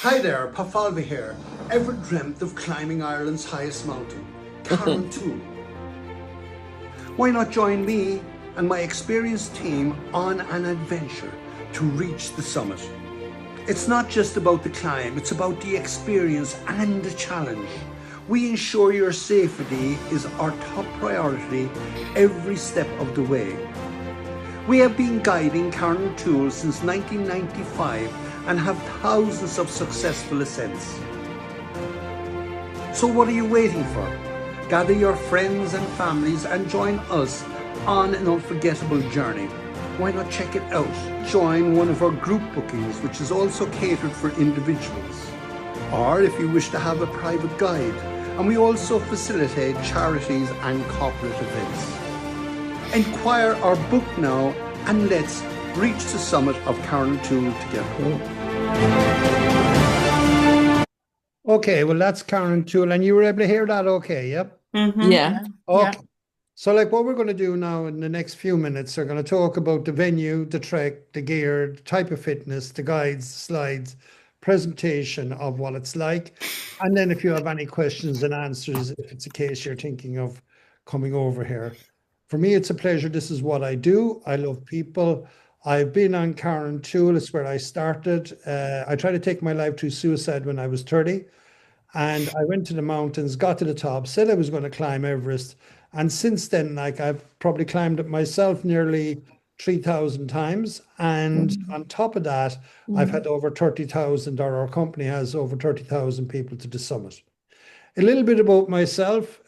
Hi there, Falvey here. Ever dreamt of climbing Ireland's highest mountain, Carrauntoohil? Why not join me and my experienced team on an adventure to reach the summit? It's not just about the climb, it's about the experience and the challenge. We ensure your safety is our top priority every step of the way. We have been guiding Carrauntoohil since 1995 and have thousands of successful ascents. So what are you waiting for? Gather your friends and families and join us on an unforgettable journey. Why not check it out? Join one of our group bookings, which is also catered for individuals. Or if you wish to have a private guide, and we also facilitate charities and corporate events. Inquire or book now and let's reach the summit of Carrauntoohil together. Okay, well that's Carrauntoohil, and you were able to hear that okay, yep? Mm-hmm. Yeah. Okay. Yeah. So like what we're going to do now in the next few minutes, we're going to talk about the venue, the trek, the gear, the type of fitness, the guides, the slides, presentation of what it's like. And then if you have any questions and answers, if it's a case you're thinking of coming over here. For me, it's a pleasure. This is what I do. I love people. I've been on Carrauntoohil. It's where I started. I tried to take my life through suicide when I was 30. And I went to the mountains, got to the top, said I was going to climb Everest. And since then, like I've probably climbed it myself nearly 3,000 times. And on top of that, I've had over 30,000, or our company has over 30,000 people to the summit. A little bit about myself.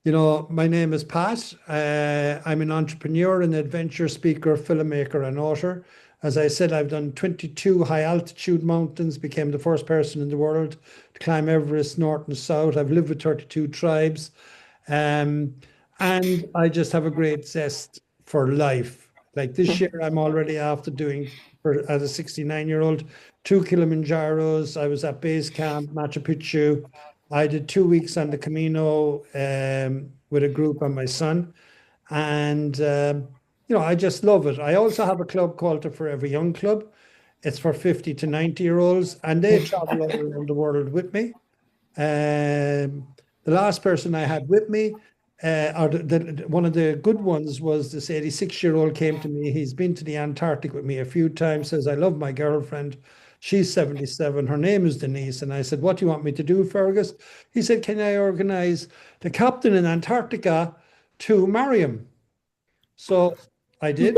You know, my name is Pat. I'm an entrepreneur, an adventure speaker, filmmaker, and author. As I said, I've done 22 high altitude mountains, became the first person in the world to climb Everest north and south. I've lived with 32 tribes. And I just have a great zest for life. Like this year, I'm already after doing, as a 69-year-old, 2 Kilimanjaros. I was at base camp, Machu Picchu. I did 2 weeks on the Camino with a group and my son. And, you know, I just love it. I also have a club called the Forever Young Club. It's for 50 to 90-year-olds, and they travel all around the world with me. The last person I had with me, or one of the good ones, was this 86-year-old came to me. He's been to the Antarctic with me a few times, says, I love my girlfriend. She's 77. Her name is Denise. And I said, what do you want me to do, Fergus? He said, can I organize the captain in Antarctica to marry him? So I did.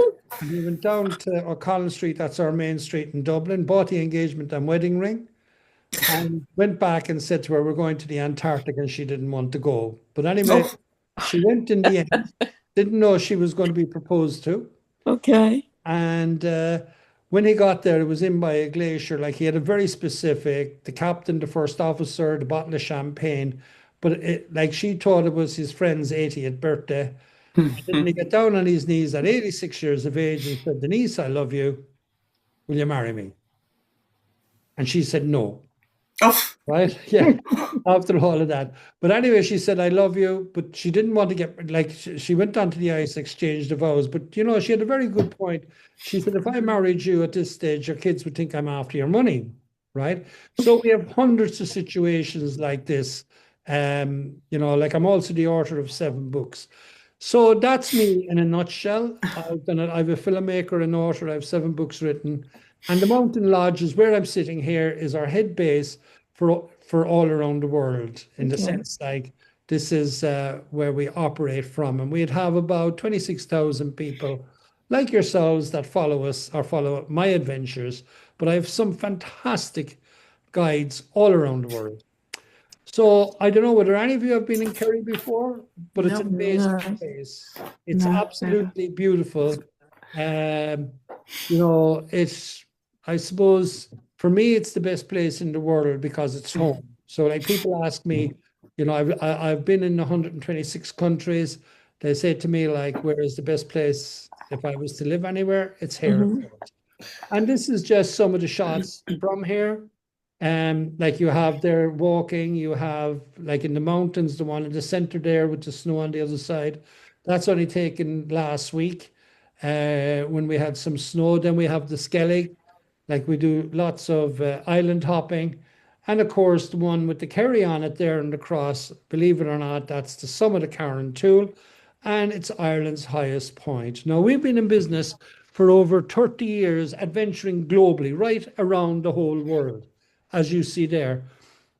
We went down to O'Connell Street, that's our main street in Dublin, bought the engagement and wedding ring, and went back and said to her, we're going to the Antarctic, and she didn't want to go. But anyway, she went in the end, didn't know she was going to be proposed to. Okay. And when he got there, it was in by a glacier. Like he had a very specific, the captain, the first officer, the bottle of champagne. But like she thought it was his friend's 80th birthday. And then he got down on his knees at 86 years of age and said, Denise, I love you. Will you marry me? And she said, no. Oh. Right? Yeah. After all of that. But anyway, she said, I love you. But she didn't want to get, like, she went on to the ice, exchanged the vows. But, you know, she had a very good point. She said, if I married you at this stage, your kids would think I'm after your money. Right? So we have hundreds of situations like this. You know, like I'm also the author of 7 books. So that's me in a nutshell. I'm a filmmaker and author. I have 7 books written. And the Mountain Lodge is where I'm sitting here, is our head base for all around the world, in the sense like this is where we operate from. And we'd have about 26,000 people like yourselves that follow us or follow my adventures. But I have some fantastic guides all around the world. So I don't know whether any of you have been in Kerry before, but it's an amazing place. It's absolutely beautiful. You know, it's, I suppose, for me, it's the best place in the world because it's home. So like people ask me, you know, I've been in 126 countries. They say to me, like, where is the best place if I was to live anywhere? It's here. And this is just some of the shots from here. Like you have there walking, you have like in the mountains, the one in the center there with the snow on the other side. That's only taken last week when we had some snow. Then we have the Skellig, Like we do lots of island hopping. And of course, the one with the Kerry on it there and the cross, believe it or not, that's the summit of Carrauntoohil, and it's Ireland's highest point. Now, we've been in business for over 30 years, adventuring globally, right around the whole world, as you see there.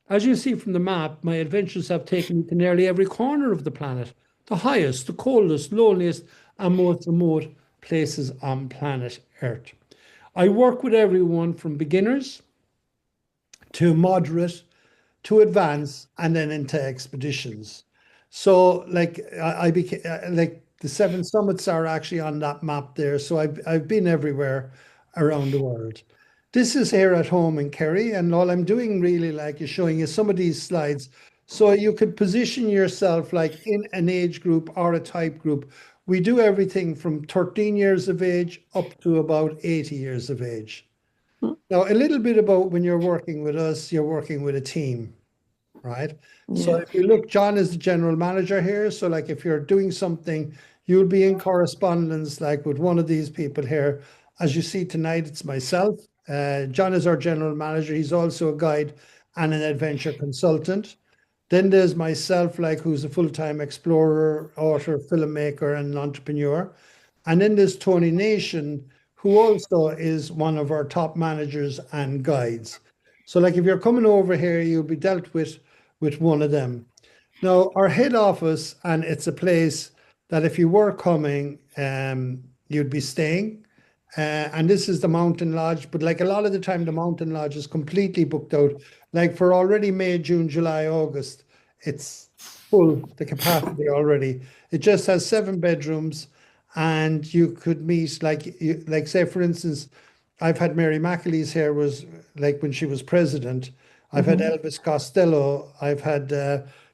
As you see from the map, my adventures have taken me to nearly every corner of the planet, the highest, the coldest, loneliest, and most remote places on planet Earth. I work with everyone from beginners to moderate to advanced and then into expeditions. So like I became like the 7 summits are actually on that map there. So I've been everywhere around the world. This is here at home in Kerry, and all I'm doing really like is showing you some of these slides so you could position yourself like in an age group or a type group. We do everything from 13 years of age up to about 80 years of age. Now, a little bit about when you're working with us, you're working with a team, right? Yeah. So if you look, John is the general manager here. So like if you're doing something, you'll be in correspondence like with one of these people here. As you see tonight, it's myself. John is our general manager. He's also a guide and an adventure consultant. Then there's myself, like who's a full-time explorer, author, filmmaker, and entrepreneur. And then there's Tony Nation, who also is one of our top managers and guides. So like if you're coming over here, you'll be dealt with one of them. Now, our head office, and it's a place that if you were coming, you'd be staying. And this is the Mountain Lodge, but like a lot of the time, the Mountain Lodge is completely booked out. Like for already May, June, July, August, it's full, the capacity already. It just has 7 bedrooms. And you could meet, like say, for instance, I've had Mary McAleese here, was like when she was president. I've had Elvis Costello. I've had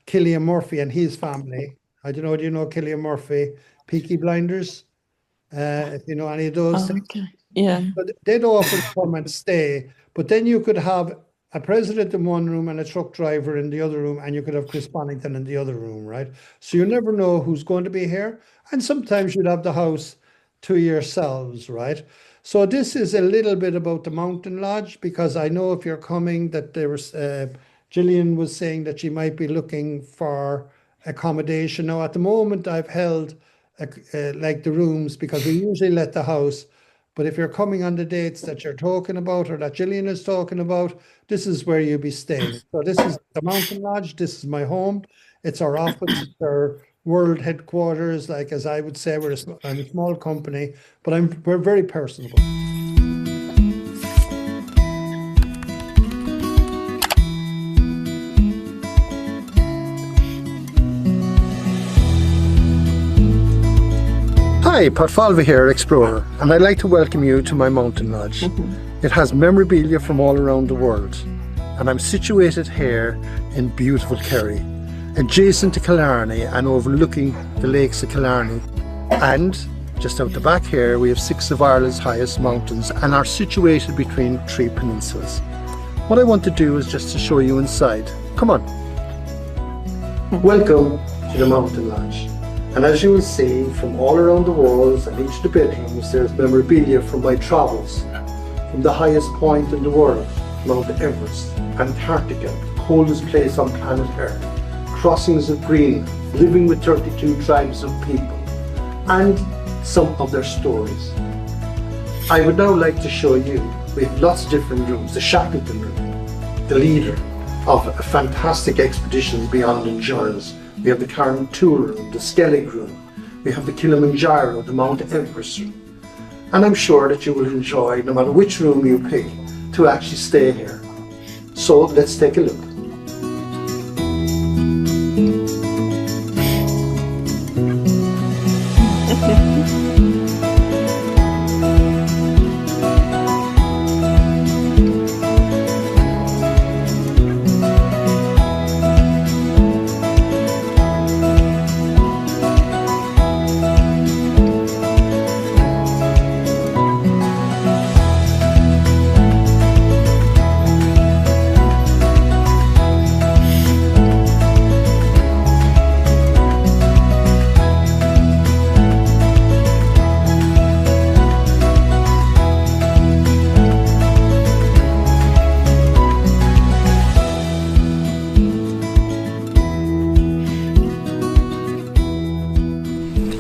Cillian Murphy and his family. I don't know, do you know Cillian Murphy? Peaky Blinders? If you know any of those things. Okay. Yeah. But they'd often come and stay. But then you could have a president in one room and a truck driver in the other room, and you could have Chris Bonington in the other room, right? So you never know who's going to be here. And sometimes you'd have the house to yourselves, right? So this is a little bit about the Mountain Lodge, because I know if you're coming that there was, Gillian was saying that she might be looking for accommodation. Now at the moment I've held like the rooms, because we usually let the house. But if you're coming on the dates that you're talking about or that Gillian is talking about, this is where you'll be staying. So this is the Mountain Lodge. This is my home. It's our office, it's our world headquarters. Like, as I would say, I'm a small company, but we're very personable. Hi, Pat Falvey here, Explorer, and I'd like to welcome you to my Mountain Lodge. It has memorabilia from all around the world, and I'm situated here in beautiful Kerry, adjacent to Killarney and overlooking the lakes of Killarney. And just out the back here, we have 6 of Ireland's highest mountains and are situated between 3 peninsulas. What I want to do is just to show you inside. Come on. Welcome to the Mountain Lodge. And as you will see, from all around the walls and each of the bedrooms, there's memorabilia from my travels, from the highest point in the world, Mount Everest, Antarctica, the coldest place on planet Earth, crossings of Greenland, living with 32 tribes of people, and some of their stories. I would now like to show you, we have lots of different rooms, the Shackleton room, the leader of a fantastic expeditions beyond endurance. We have the Carrauntoohil room, the Skellig room. We have the Kilimanjaro, the Mount Everest room. And I'm sure that you will enjoy, no matter which room you pick, to actually stay here. So let's take a look.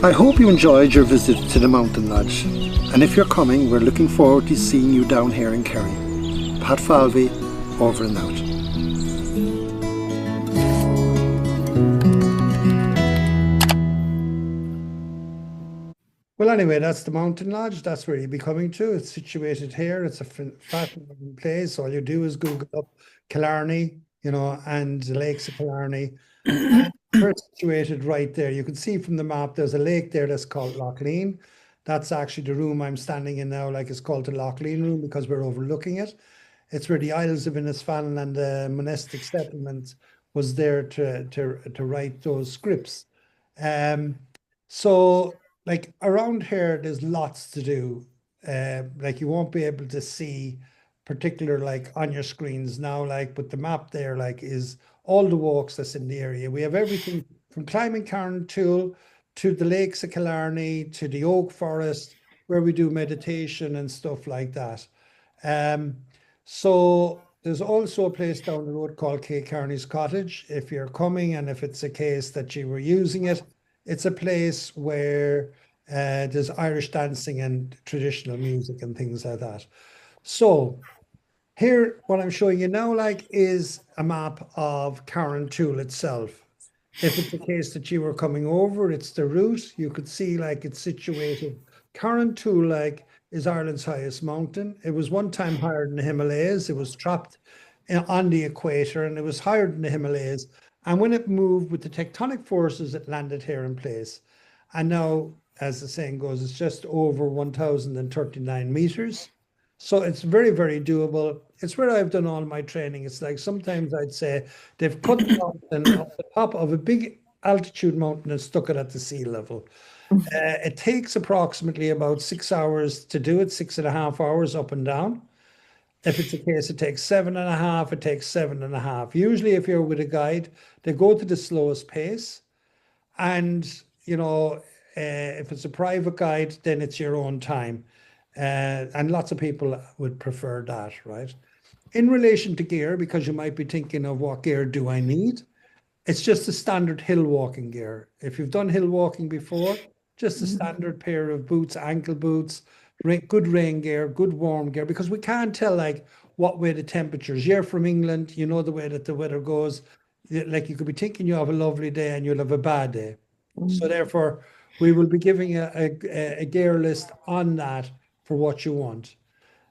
I hope you enjoyed your visit to the Mountain Lodge, and if you're coming, we're looking forward to seeing you down here in Kerry. Pat Falvey, over and out. Well, anyway, that's the Mountain Lodge. That's where you'll be coming to. It's situated here. It's a fascinating place. All you do is Google up Killarney, and the lakes of Killarney. And we're situated right there. You can see from the map, there's a lake there that's called Loughlin. That's actually the room I'm standing in now. Like, it's called the Loughlin room because we're overlooking it. It's where the Isles of Innisfallen and the monastic settlement was there to write those scripts. So like around here, there's lots to do. Like, you won't be able to see particular like on your screens now, like, but the map there like is all the walks that's in the area. We have everything from climbing Carrauntoohil to the lakes of Killarney to the oak forest where we do meditation and stuff like that. So there's also a place down the road called Kay Kearney's Cottage. If you're coming and if it's a case that you were using it, it's a place where there's Irish dancing and traditional music and things like that. So here, what I'm showing you now, like, is a map of Carrauntoohil itself. If it's the case that you were coming over, it's the route. You could see like it's situated. Carrauntoohil like is Ireland's highest mountain. It was one time higher than the Himalayas. It was trapped on the equator and it was higher than the Himalayas. And when it moved with the tectonic forces, it landed here in place. And now, as the saying goes, it's just over 1,039 meters. So it's very, very doable. It's where I've done all my training. It's like sometimes I'd say they've put the mountain on the top of a big altitude mountain and stuck it at the sea level. It takes approximately about 6 hours to do it, 6.5 hours up and down. If it's a case, it takes 7.5, it takes 7.5. Usually, if you're with a guide, they go to the slowest pace. And, if it's a private guide, then it's your own time. And lots of people would prefer that, right? In relation to gear, because you might be thinking of what gear do I need? It's just a standard hill walking gear. If you've done hill walking before, just a standard pair of boots, ankle boots, good rain gear, good warm gear, because we can't tell like what way the temperatures. You're from England, you know the way that the weather goes. Like, you could be thinking you have a lovely day and you'll have a bad day. So therefore, we will be giving a gear list on that for what you want.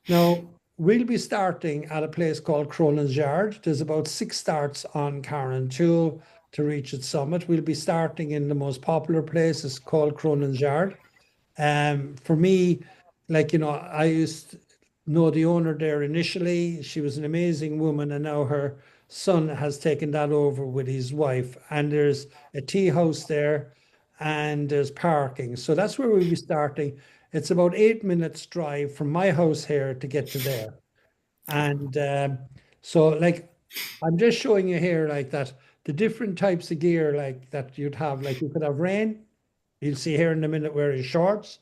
Now, we'll be starting at a place called Cronin's Yard. There's about 6 starts on Carrauntoohil to reach its summit. We'll be starting in the most popular place. It's called Cronin's Yard. For me, like, I used to know the owner there initially. She was an amazing woman, and now her son has taken that over with his wife. And there's a tea house there, and there's parking. So that's where we'll be starting. It's about 8 minutes drive from my house here to get to there. And so like, I'm just showing you here like that, the different types of gear like that you'd have. Like, you could have rain. You'll see here in a minute wearing shorts,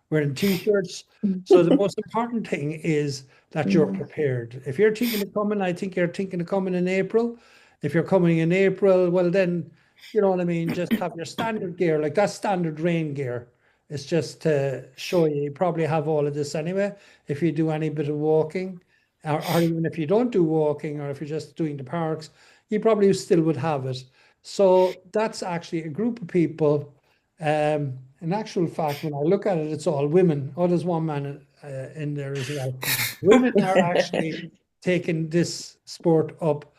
wearing t-shirts. So the most important thing is that you're prepared. If you're thinking of coming, I think you're thinking of coming in April. If you're coming in April, well then, you know what I mean, just have your standard gear, like that standard rain gear. It's just to show you, you probably have all of this anyway. If you do any bit of walking, or even if you don't do walking, or if you're just doing the parks, you probably still would have it. So that's actually a group of people. In actual fact, when I look at it, it's all women. Oh, there's one man in there as well. Women are actually taking this sport up,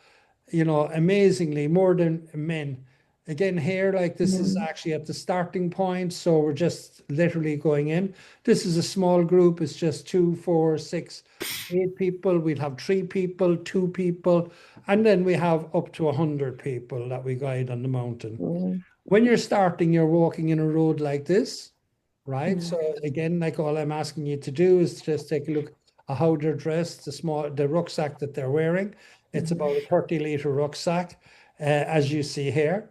amazingly more than men. Again, here, like, this is actually at the starting point, so we're just literally going in. This is a small group. It's just 2, 4, 6, 8 people. We'll have 3 people, 2 people, and then we have up to 100 people that we guide on the mountain. When you're starting, you're walking in a road like this, right? So again, like, all I'm asking you to do is just take a look at how they're dressed, the rucksack that they're wearing. It's about a 30-liter rucksack, as you see here.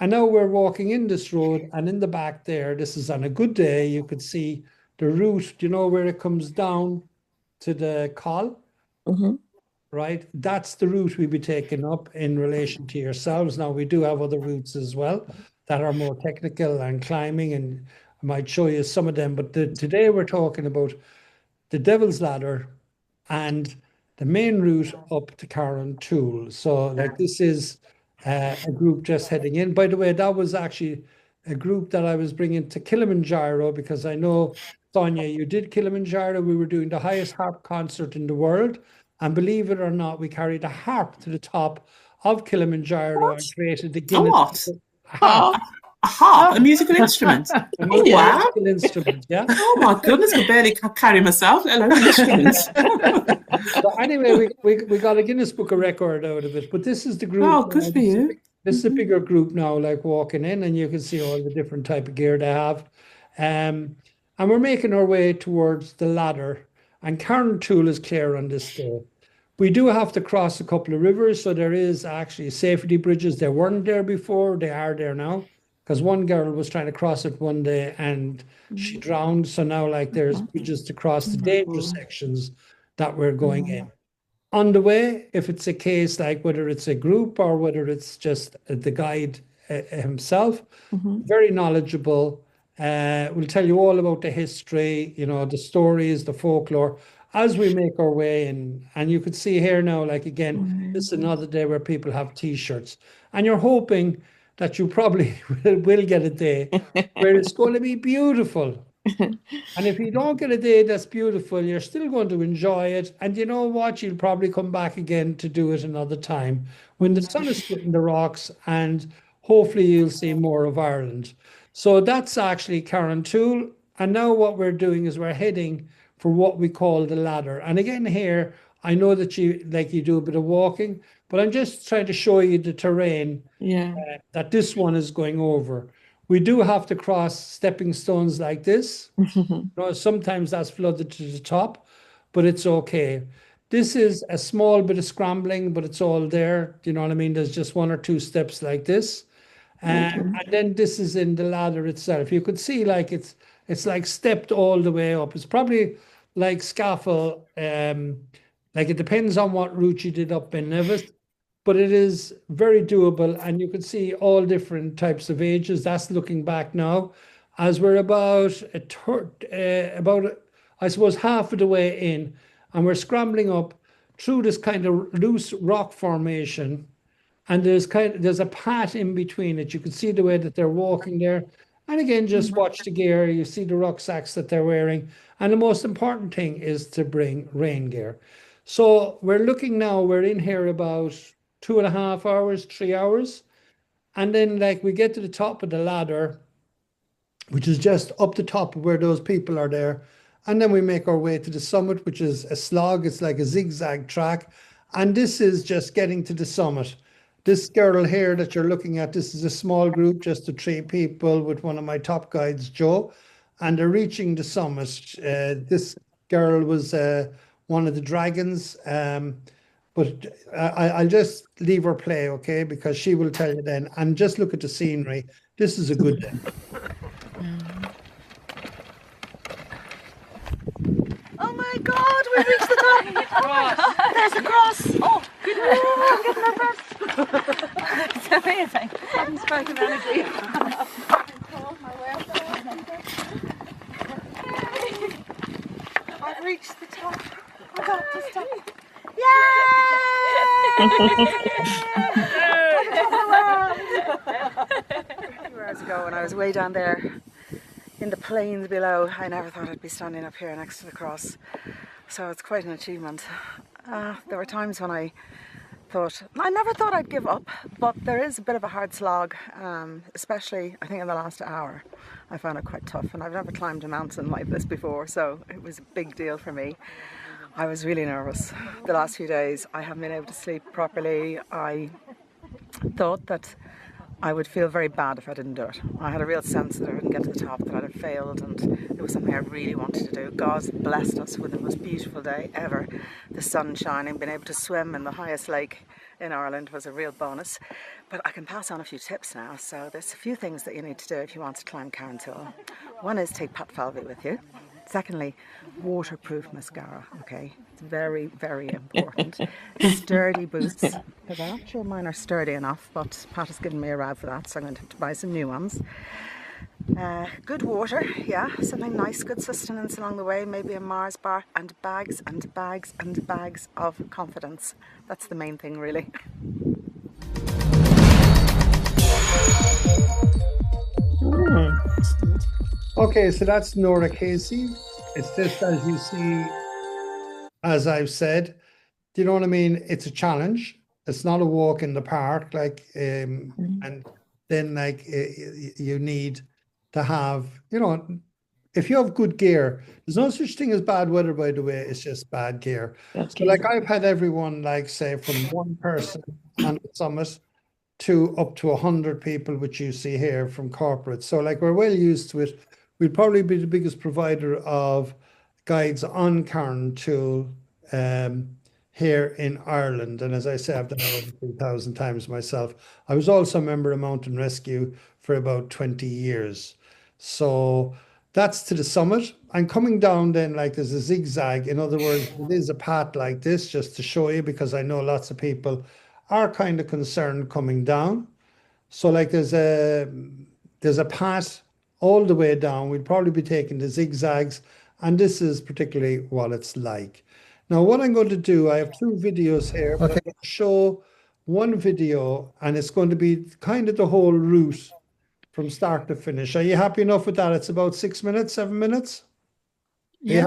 And now we're walking in this road, and in the back there, this is on a good day, you could see the route, where it comes down to the col, right? That's the route we'll be taking up in relation to yourselves. Now, we do have other routes as well that are more technical and climbing, and I might show you some of them, but today we're talking about the Devil's Ladder and the main route up to Carrauntoohil. So like this is a group just heading in. By the way, that was actually a group that I was bringing to Kilimanjaro, because I know, Sonia, you did Kilimanjaro. We were doing the highest harp concert in the world. And believe it or not, we carried a harp to the top of Kilimanjaro and created the A Guinness. what? A harp. A harp, a musical instrument. A Oh, wow. musical instrument, yeah. Oh, my goodness, I could barely carry myself, let alone instruments. So anyway, we got a Guinness Book of Record out of it. But this is the group. Oh, good for you. This is a bigger group now, like walking in, and you can see all the different type of gear they have. And we're making our way towards the ladder, and Carrauntoohil is clear on this day. We do have to cross a couple of rivers, so there is actually safety bridges. They weren't there before, they are there now, because one girl was trying to cross it one day and she drowned. So now like there's bridges to cross the dangerous sections that we're going in. On the way, if it's a case like whether it's a group or whether it's just the guide himself, very knowledgeable, will tell you all about the history, you know, the stories, the folklore, as we make our way in. And you could see here now, like again, this is another day where people have T-shirts. And you're hoping that you probably will get a day where it's going to be beautiful. And if you don't get a day that's beautiful, you're still going to enjoy it. And you know what? You'll probably come back again to do it another time when the sun is splitting the rocks, and hopefully you'll see more of Ireland. So that's actually Carrauntoohil. And now what we're doing is we're heading for what we call the ladder. And again here, I know that you do a bit of walking, but I'm just trying to show you the terrain that this one is going over. We do have to cross stepping stones like this. You know, sometimes that's flooded to the top, but it's okay. This is a small bit of scrambling, but it's all there. Do you know what I mean? There's just one or two steps like this. And then this is in the ladder itself. You could see like it's like stepped all the way up. It's probably like scaffold. Like it depends on what route you did up in Everest, but it is very doable, and you can see all different types of ages. That's looking back now, as we're about I suppose half of the way in, and we're scrambling up through this kind of loose rock formation, and there's a path in between it. You can see the way that they're walking there, and again, just watch the gear. You see the rucksacks that they're wearing, and the most important thing is to bring rain gear. So we're looking now. We're in here about 2.5 hours, 3 hours. And then like we get to the top of the ladder, which is just up the top of where those people are there. And then we make our way to the summit, which is a slog. It's like a zigzag track. And this is just getting to the summit. This girl here that you're looking at, this is a small group, just of 3 people with one of my top guides, Joe. And they're reaching the summit. This girl was one of the dragons. But I'll just leave her play, okay? Because she will tell you then. And just look at the scenery. This is a good day. Oh my God, we reached the top. There's a cross. Oh, goodness. I'm getting nervous. It's amazing. I'm striking energy. I've reached the top. I got to stop. A few hours ago when I was way down there in the plains below, I never thought I'd be standing up here next to the cross. So it's quite an achievement. There were times when I never thought I'd give up, but there is a bit of a hard slog, especially I think in the last hour. I found it quite tough, and I've never climbed a mountain like this before, so it was a big deal for me. I was really nervous. The last few days I haven't been able to sleep properly. I thought that I would feel very bad if I didn't do it. I had a real sense that I wouldn't get to the top, that I'd have failed, and it was something I really wanted to do. God blessed us with the most beautiful day ever. The sun shining, being able to swim in the highest lake in Ireland was a real bonus. But I can pass on a few tips now. So there's a few things that you need to do if you want to climb Carrauntoohil. One is take Falvey with you. Secondly, waterproof mascara, okay? It's very, very important. Sturdy boots, because I'm not sure mine are sturdy enough, but Pat has given me a ride for that, so I'm going to have to buy some new ones. Good water, yeah, something nice, good sustenance along the way, maybe a Mars bar, and bags and bags and bags of confidence. That's the main thing, really. Okay, so that's Nora Casey. It's just as you see, as I've said, do you know what I mean? It's a challenge. It's not a walk in the park, like, and then like you need to have, you know, if you have good gear, there's no such thing as bad weather, by the way, it's just bad gear. So like I've had everyone, like say from one person on the summit to up to 100 people, which you see here from corporate. So like we're well used to it. We'll probably be the biggest provider of guides on Carrauntoohil here in Ireland. And as I say, I've done it over 3,000 times myself. I was also a member of Mountain Rescue for about 20 years. So that's to the summit. And coming down then, like there's a zigzag. In other words, it is a path like this, just to show you, because I know lots of people are kind of concerned coming down. So like there's a path all the way down. We'll probably be taking the zigzags, and this is particularly what it's like. Now what I'm going to do, I have two videos here, but I'm going to show one video, and it's going to be kind of the whole route from start to finish. Are you happy enough with that? It's about 6 minutes, 7 minutes? Yeah,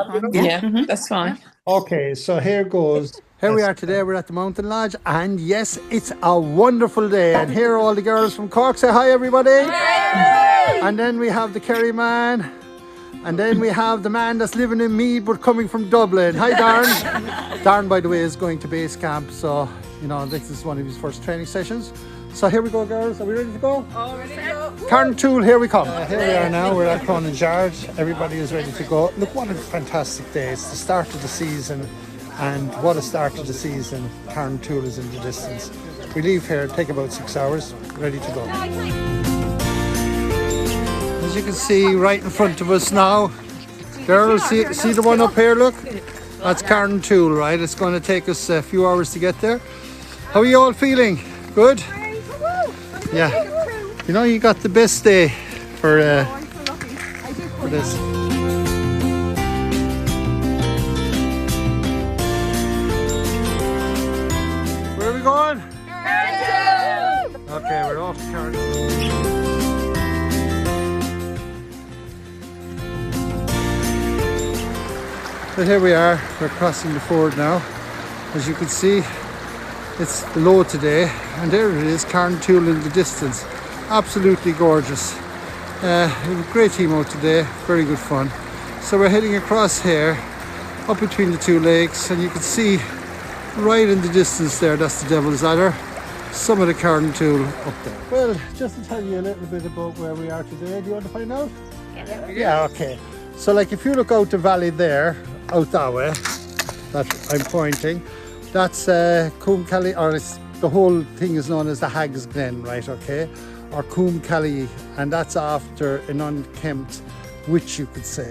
that's fine. Okay, so here goes. Here we are today, we're at the Mountain Lodge, and yes, it's a wonderful day. And here are all the girls from Cork. Say hi, everybody. Hey! And then we have the Kerry man. And then we have the man that's living in Meath but coming from Dublin. Hi, Darren. Darren, by the way, is going to base camp. So, you know, this is one of his first training sessions. So here we go, girls. Are we ready to go? All ready to go. Carrauntoohil, here we come. Here we are now. We're at Kilimanjaro. Everybody is ready to go. Look, what a fantastic day. It's the start of the season. And what a start to the season. Carrauntoohil is in the distance. We leave here, take about 6 hours, ready to go. As you can see right in front of us now, girls, see the one up here, look? That's Carrauntoohil, right? It's going to take us a few hours to get there. How are you all feeling? Good? Yeah. You know, you got the best day for this. Where are we going? Carrauntoohil! Okay, we're off to Carrauntoohil. So here we are, we're crossing the ford now. As you can see, it's low today, and there it is, Carrauntoohil in the distance. Absolutely gorgeous. A great team out today, very good fun. So we're heading across here, up between the two lakes, and you can see right in the distance there, that's the Devil's Ladder, some of the Carrauntoohil up there. Well, just to tell you a little bit about where we are today, do you want to find out? Yeah, okay. So like if you look out the valley there, out that way, that I'm pointing, that's Coombe Kelly, or it's, the whole thing is known as the Hag's Glen, right, okay? Or Coombe Kelly, and that's after an unkempt witch, you could say.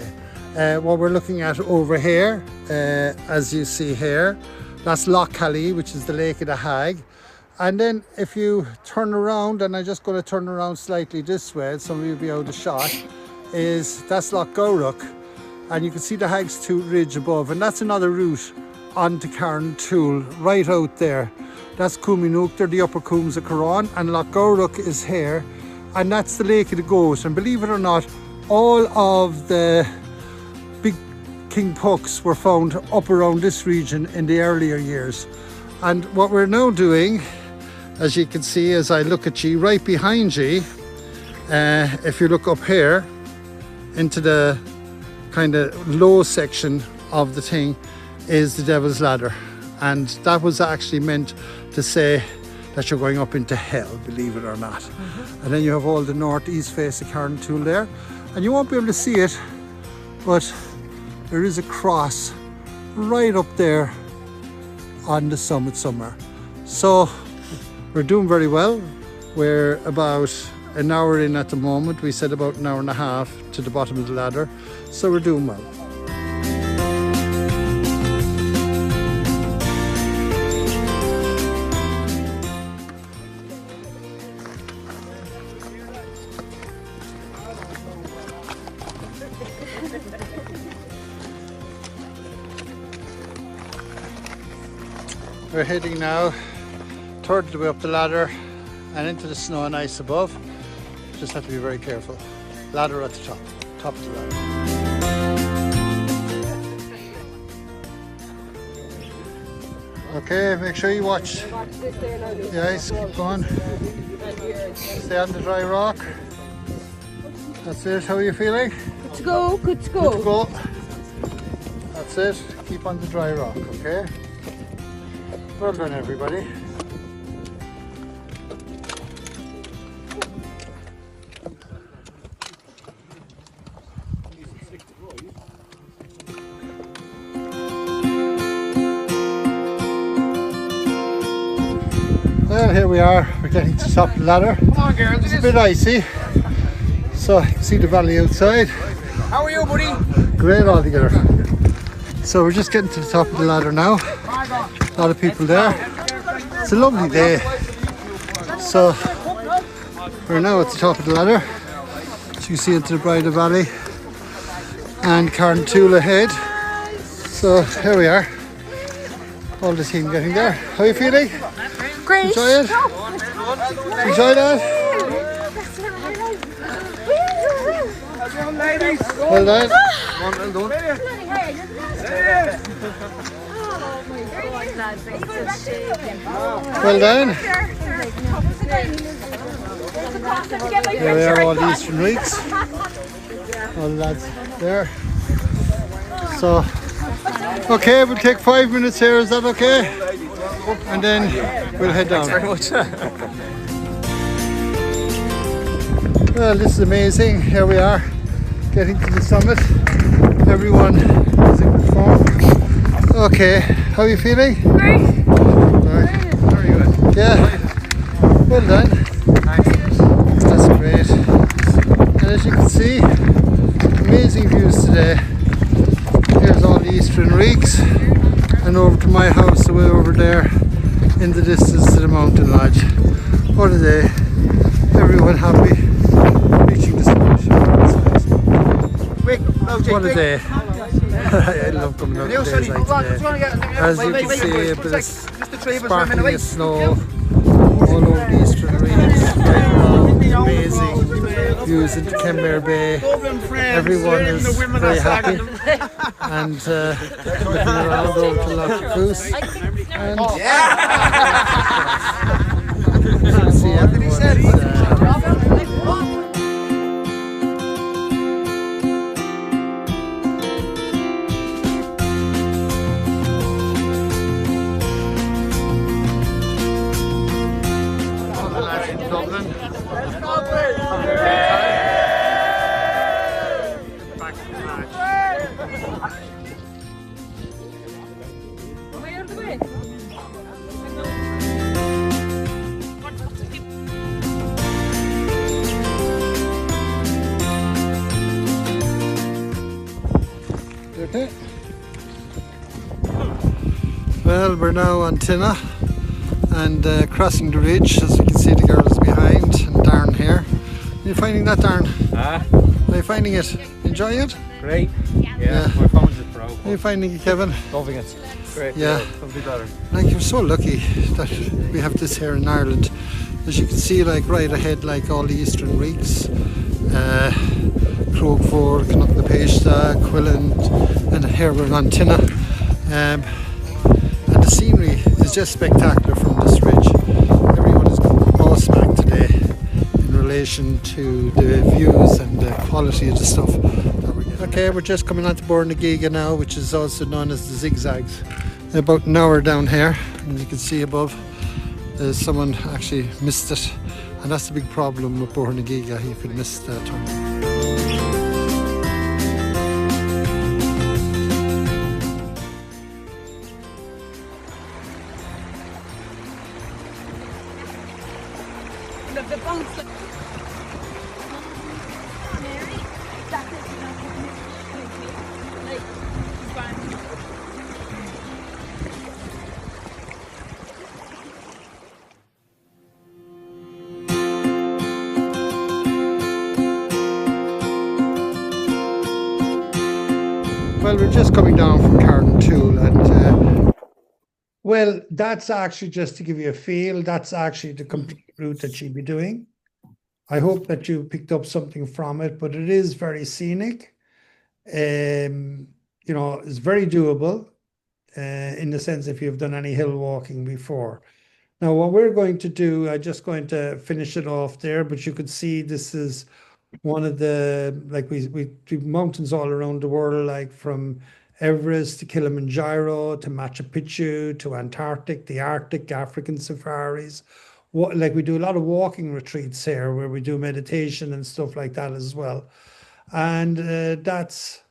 What we're looking at over here, as you see here, that's Loch Kelly, which is the Lake of the Hag. And then if you turn around, and I'm just going to turn around slightly this way, some of you will be out of shot, that's Loch Gowrock. And you can see the Hag's Tooth Ridge above, and that's another route onto Carrauntoohil, right out there. That's Coombe the upper Coombes of Carraun, and Loch Gowrock is here, and that's the Lake of the Goat. And believe it or not, all of the big king pucks were found up around this region in the earlier years. And what we're now doing, as you can see as I look at you, right behind you, if you look up here into the kind of low section of the thing, is the Devil's Ladder, and that was actually meant to say that you're going up into hell, believe it or not. And then you have all the northeast face of Carrauntoohil there, and you won't be able to see it, but there is a cross right up there on the summit somewhere. So we're doing very well. We're about an hour in at the moment. We said about an hour and a half to the bottom of the ladder, so we're doing well. We're heading now third of the way up the ladder and into the snow and ice above. Just have to be very careful. Ladder at the top of the ladder. Okay, make sure you watch the ice, keep going. Stay on the dry rock. That's it, how are you feeling? Good to go, good to go. Good to go. That's it, keep on the dry rock, okay? Well done everybody. Well, here we are, we're getting to the top of the ladder. It's a bit icy, so you can see the valley outside. How are you, buddy? Great altogether. So we're just getting to the top of the ladder now. A lot of people there. It's a lovely day. So we're now at the top of the ladder. So you see into the Bridal Valley and Carrauntoohil ahead. So here we are. All the team getting there. How are you feeling? Great. Enjoy it? Enjoy that? Well done. Well done. Here we are, all the Eastern Reeks. All the lads there. So, okay, we'll take 5 minutes here, is that okay? And then we'll head down. Thanks very much. Well, this is amazing. Here we are, getting to the summit. Everyone is in good form. Okay, how are you feeling? Great. Right. Very good. Yeah, well done. That's great. And as you can see, amazing views today. Here's all the Eastern Reeks, and over to my house, away over there in the distance to the mountain lodge. What a day. Everyone happy, reaching the summit. What a day. I love coming out to days like today. As you can see, a bit of sparkling snow all over the Eastern Reeks right now. Amazing views into Kilimanjaro Bay. Everyone is very happy and looking around over to Loch Coos. And you can see everyone is Dublin. Back to the match. Okay. Well, we're now on Tinna and crossing the ridge. As you can see, the girls behind and Darren here. Are you finding that, Darren? Are you finding it? Enjoying it? Great. Yeah, my phone's just broke. Are you finding it, Kevin? Loving it. Great. Yeah. Couldn't be better. Like, you're so lucky that we have this here in Ireland. As you can see, like right ahead, like all the Eastern Reeks, Croagford, Knocklapeshta, Quilland, and here we're on Tinna. And the scenery is just spectacular from this ridge. Everyone is gobsmacked today in relation to the views and the quality of the stuff that we're getting. Okay, we're just coming on to Bornagiga now, which is also known as the zigzags. About an hour down here, and you can see above someone actually missed it, and that's the big problem with Bornagiga. You could miss the turn. Well, we're just coming down from Carrauntoohil, and Well, that's actually just to give you a feel. That's actually the complete route that you'll be doing. I hope that you picked up something from it, but it is very scenic. You know, it's very doable in the sense if you've done any hill walking before. Now, what we're going to do, I'm just going to finish it off there, but you could see this is one of the, like we do mountains all around the world, like from Everest to Kilimanjaro to Machu Picchu to Antarctic, the Arctic, African safaris. Like we do a lot of walking retreats here where we do meditation and stuff like that as well. And that's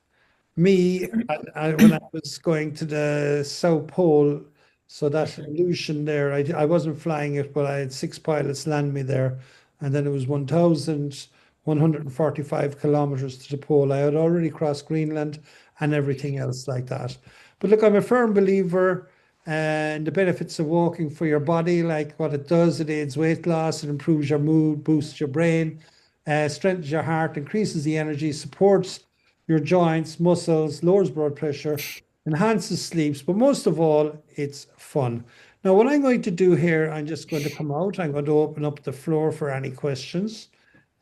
me when I was going to the South Pole. So that illusion there, I wasn't flying it, but I had 6 pilots land me there. And then it was 1,145 kilometers to the pole. I had already crossed Greenland and everything else like that. But look, I'm a firm believer in the benefits of walking for your body, like what it does. It aids weight loss, it improves your mood, boosts your brain, strengthens your heart, increases the energy, supports your joints, muscles, lowers blood pressure, enhances sleeps, but most of all, it's fun. Now, what I'm going to do here, I'm just going to come out. I'm going to open up the floor for any questions.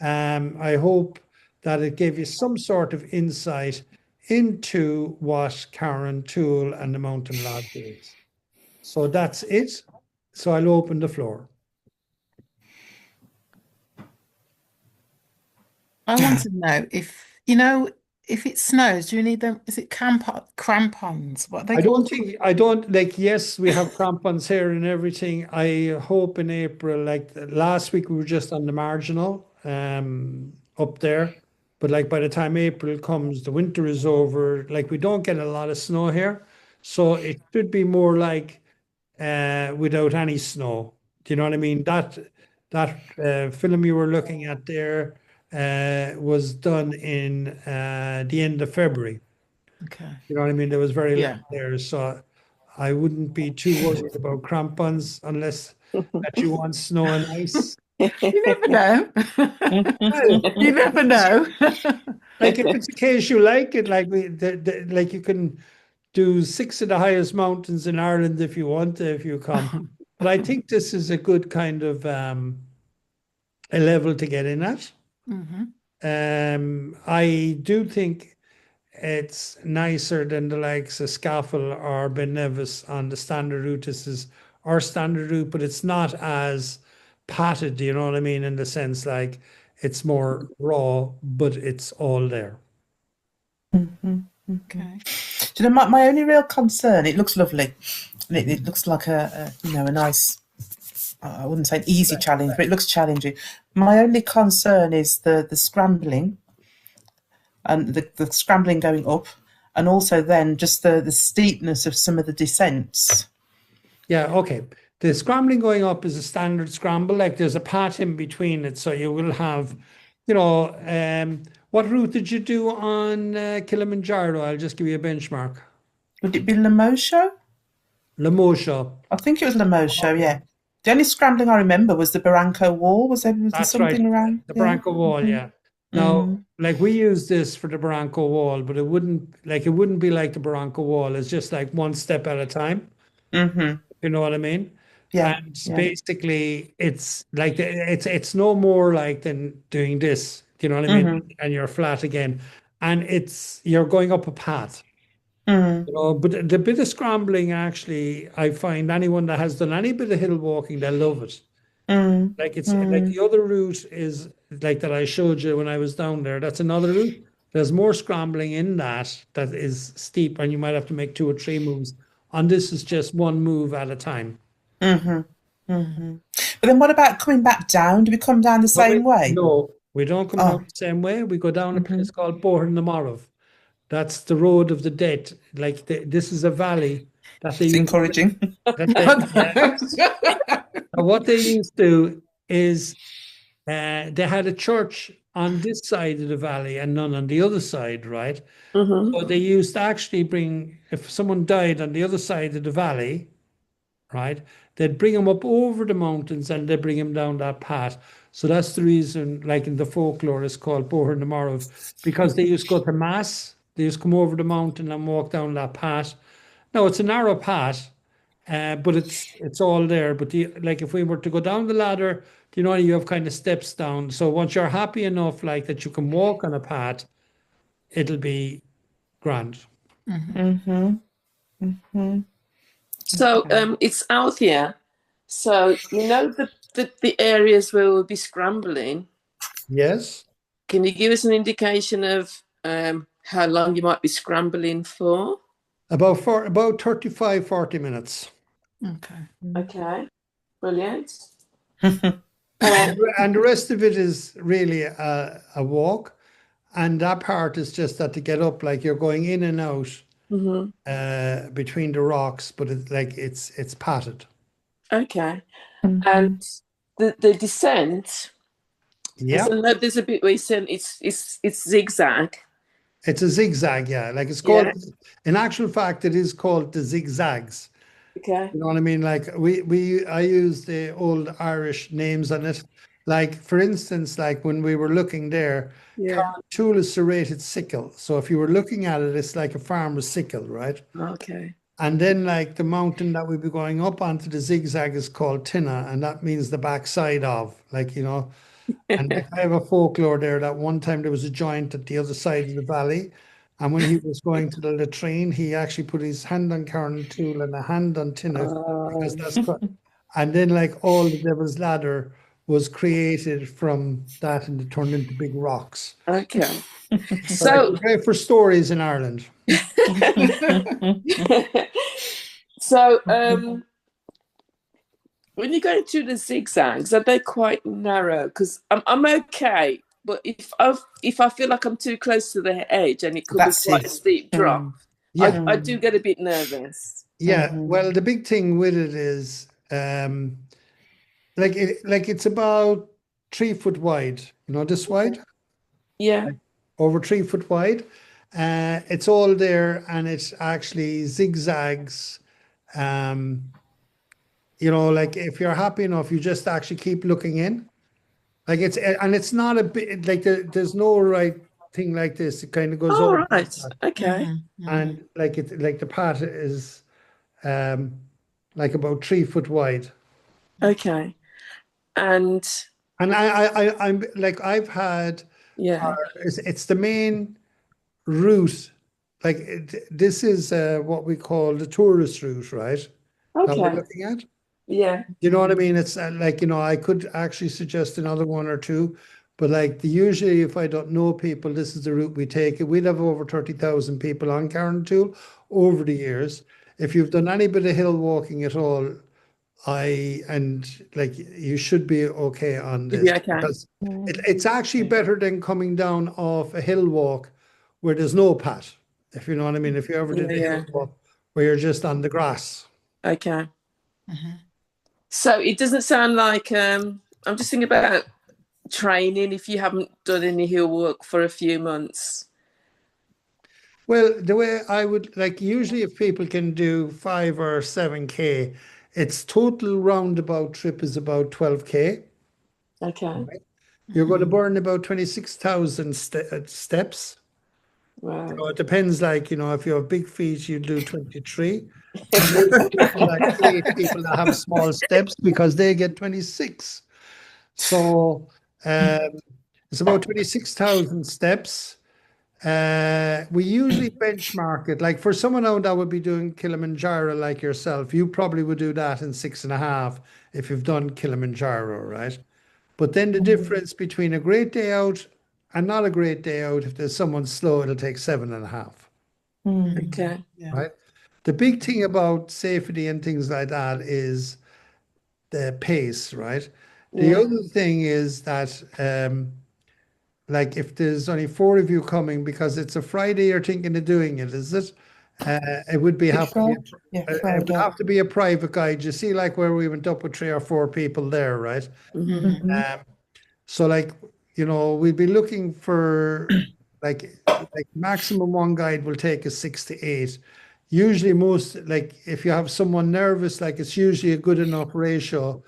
I hope that it gave you some sort of insight into what Carrauntoohil and the Mountain Lodge is. So that's it. So I'll open the floor. I want to know if, if it snows, do you need them? Is it crampons? What are they called? I don't like, yes, we have crampons here and everything. I hope in April, like last week, we were just on the marginal up there. But like by the time April comes, the winter is over. Like we don't get a lot of snow here. So it should be more like without any snow. Do you know what I mean? That film you were looking at there was done in the end of February. Okay. You know what I mean? There was very Yeah. little there, so I wouldn't be too worried about crampons unless that you want snow and ice. You never know. Well, You never know. like if it's a case you like it, like like you can do 6 of the highest mountains in Ireland if you want to, if you come. But I think this is a good kind of a level to get in at. I do think it's nicer than the likes of Scafell or Ben Nevis on the standard route. This is our standard route, but it's not as patted, you know what I mean? In the sense like it's more raw, but it's all there. Okay. Do you know, my only real concern, it looks lovely. It looks like a nice, I wouldn't say an easy challenge, but it looks challenging. My only concern is the scrambling and the scrambling going up, and also then just the steepness of some of the descents. Yeah, okay. The scrambling going up is a standard scramble, like there's a path in between it. So you will have, what route did you do on Kilimanjaro? I'll just give you a benchmark. Would it be Lemosho? Lemosho. I think it was Lemosho, yeah. The only scrambling I remember was the Barranco Wall. Was there something around? The Barranco Wall, yeah. Now, like we use this for the Barranco Wall, but it wouldn't be like the Barranco Wall. It's just like one step at a time. You know what I mean? Yeah. And basically, it's like it's no more like than doing this. Do you know what I mean? And you're flat again, and you're going up a path. You know, but the bit of scrambling, actually, I find anyone that has done any bit of hill walking, they love it. Like it's like the other route is like that I showed you when I was down there. That's another route. There's more scrambling in that is steep, and you might have to make 2 or 3 moves. And this is just one move at a time. But then what about coming back down? Do we come down the same way? No, we don't come down the same way. We go down a place called Bohar na Morov. That's the road of the dead. Like this is a valley that they It's encouraging. What they used to do is they had a church on this side of the valley and none on the other side, right? So they used to actually bring, if someone died on the other side of the valley, right, they'd bring him up over the mountains and they'd bring him down that path. So that's the reason, like in the folklore, it's called Bohar na Morov, because they used to go to mass. They used to come over the mountain and walk down that path. Now, it's a narrow path, but it's all there. But like if we were to go down the ladder, you have kind of steps down. So once you're happy enough like that you can walk on a path, it'll be grand. So it's out here. So the areas where we'll be scrambling. Yes. Can you give us an indication of how long you might be scrambling for? About 35, 40 minutes. Okay, brilliant. And the rest of it is really a walk. And that part is just that to get up, like you're going in and out between the rocks, but it's patted. Okay. And the descent, Yeah. so there's a bit where you said it's zigzag. It's a zigzag, yeah. Like it's called, in actual fact, it is called the zigzags. Okay. You know what I mean? Like I use the old Irish names on it. Like for instance, like when we were looking there, Carrauntoohil is serrated sickle. So if you were looking at it, it's like a farmer's sickle, right? Okay. And then like the mountain that we'd be going up onto the zigzag is called Tinna, and that means the backside of, like, and like, I have a folklore there that one time there was a giant at the other side of the valley, and when he was going to the latrine, he actually put his hand on Carrauntoohil and a hand on Tinna, because that's and then like all the Devil's Ladder was created from that, and it turned into big rocks. Okay. So it's great for stories in Ireland. So when you go through the zigzags, are they quite narrow? Because I'm okay, but if I feel like I'm too close to the edge and it could be quite a steep drop, I do get a bit nervous. Yeah, well, the big thing with it is it's about 3 foot wide, this wide? Yeah. Over 3 foot wide. It's all there, and it's actually zigzags. Like if you're happy enough, you just actually keep looking in. Like it's not a bit like there's no right thing like this. It kind of goes over. Right. Okay. And like the path is like about 3 foot wide. Okay. And I'm like, I've had it's the main route. Like this is what we call the tourist route, right? Okay. That we're looking at. Yeah. You know what I mean? It's I could actually suggest another one or two, but like usually if I don't know people, this is the route we take. We'd have over 30,000 people on Carrauntoohil over the years. If you've done any bit of hill walking at all, you should be okay on this. Yeah, okay. Because it's actually better than coming down off a hill walk where there's no path, if you know what I mean. If you ever did a hill walk where you're just on the grass. Okay. So it doesn't sound like I'm just thinking about training if you haven't done any hill walk for a few months. Well, the way I would usually if people can do 5 or 7K, its total roundabout trip is about 12K. Okay. Right? You're going to burn about 26,000 steps. Wow. It depends, if you have big feet, you do 23. Like 3 people that have small steps because they get 26. So it's about 26,000 steps. We usually benchmark it. Like for someone out that would be doing Kilimanjaro like yourself, you probably would do that in 6.5 if you've done Kilimanjaro, right? But then the difference between a great day out and not a great day out, if there's someone slow, it'll take 7.5. Okay. Right? The big thing about safety and things like that is the pace, right? The other thing is that if there's only 4 of you coming because it's a Friday, you're thinking of doing it, is it? It would have to be a private guide. You see, like where we went up with 3 or 4 people there, right? So we'd be looking for like maximum one guide will take us 6 to 8. Usually if you have someone nervous, it's usually a good enough ratio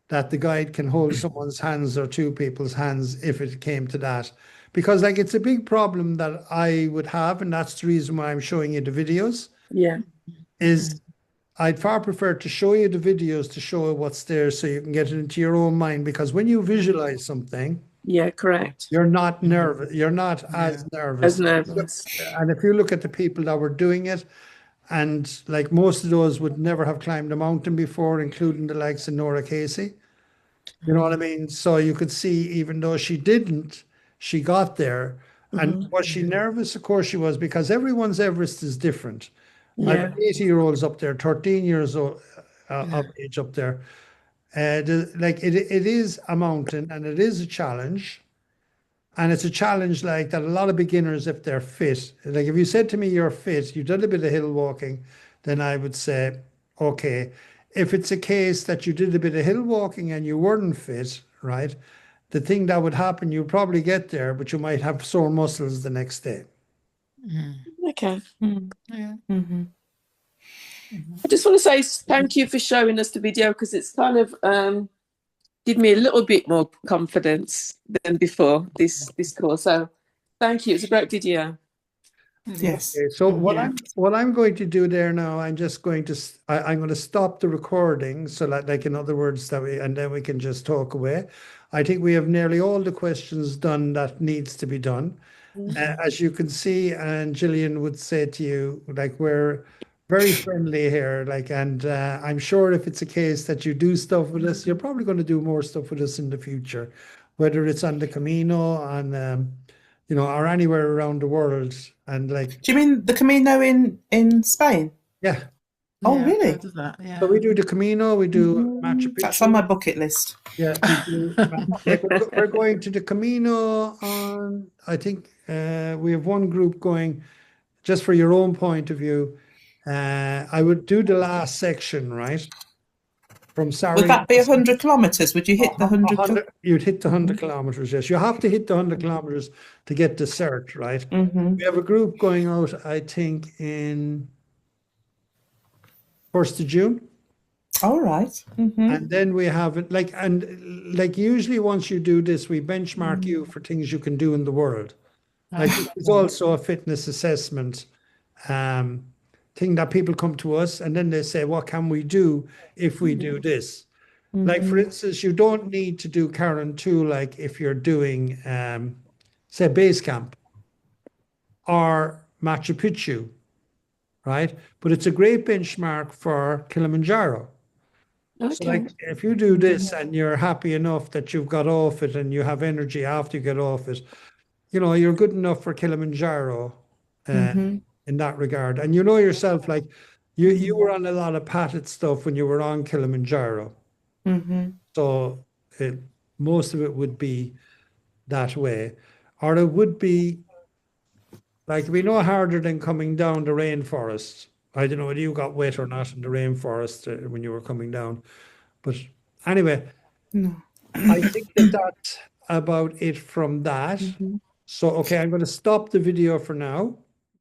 that the guide can hold someone's hands or 2 people's hands if it came to that. Because it's a big problem that I would have, and that's the reason why I'm showing you the videos. Yeah. Is I'd far prefer to show you the videos to show you what's there so you can get it into your own mind, because when you visualize something, Yeah, correct. you're not nervous. You're not as nervous. As nervous. And if you look at the people that were doing it, and like most of those would never have climbed a mountain before, including the likes of Nora Casey. You know what I mean? So you could see, even though she didn't, she got there. And was she nervous? Of course she was, because everyone's Everest is different. I have 80-year-olds up there, 13 years old of age up there. Like it is a mountain and it is a challenge. And it's a challenge like that a lot of beginners, if they're fit, like if you said to me you're fit, you've done a bit of hill walking, then I would say, okay. If it's a case that you did a bit of hill walking and you weren't fit, right, the thing that would happen, you'd probably get there, but you might have sore muscles the next day. Okay. Yeah. I just want to say thank you for showing us the video, because it's kind of give me a little bit more confidence than before this course. So thank you. It's a great video. Yes. Okay, so what I'm going to do there now, I'm just going to I'm going to stop the recording, so that, like, in other words, and then we can just talk away. I think we have nearly all the questions done that needs to be done. As you can see, and Gillian would say to you, like, we're very friendly here, like, and I'm sure if it's a case that you do stuff with us, you're probably going to do more stuff with us in the future, whether it's on the Camino, on you know, or anywhere around the world. And like, Do you mean the Camino in Spain? yeah. Oh, really? So we do the Camino, we do Machu Picchu. That's on my bucket list. Yeah, we do. Like we're going to the Camino on, I think we have one group going, just for your own point of view. I would do the last section, right? From Sarri. Would that be 100 kilometres? Would you hit the 100? You'd hit the 100 kilometres, yes. You have to hit the 100 kilometres to get the cert, right? We have a group going out, I think, in 1st of June. All right. And then we have it, like, and like usually once you do this, we benchmark you for things you can do in the world. Like it's also a fitness assessment thing that people come to us and then they say, what can we do if we do this? Like, for instance, you don't need to do Carrauntoohil, like if you're doing, say, base camp or Machu Picchu, right? But it's a great benchmark for Kilimanjaro. Okay. So like if you do this and you're happy enough that you've got off it and you have energy after you get off it, you know, you're good enough for Kilimanjaro in that regard. And you know yourself, like you were on a lot of padded stuff when you were on Kilimanjaro. So most of it would be that way. Or it would be like, it'd be no harder than coming down the rainforest. I don't know whether you got wet or not in the rainforest when you were coming down. But anyway, I think that's about it from that. So, okay, I'm going to stop the video for now.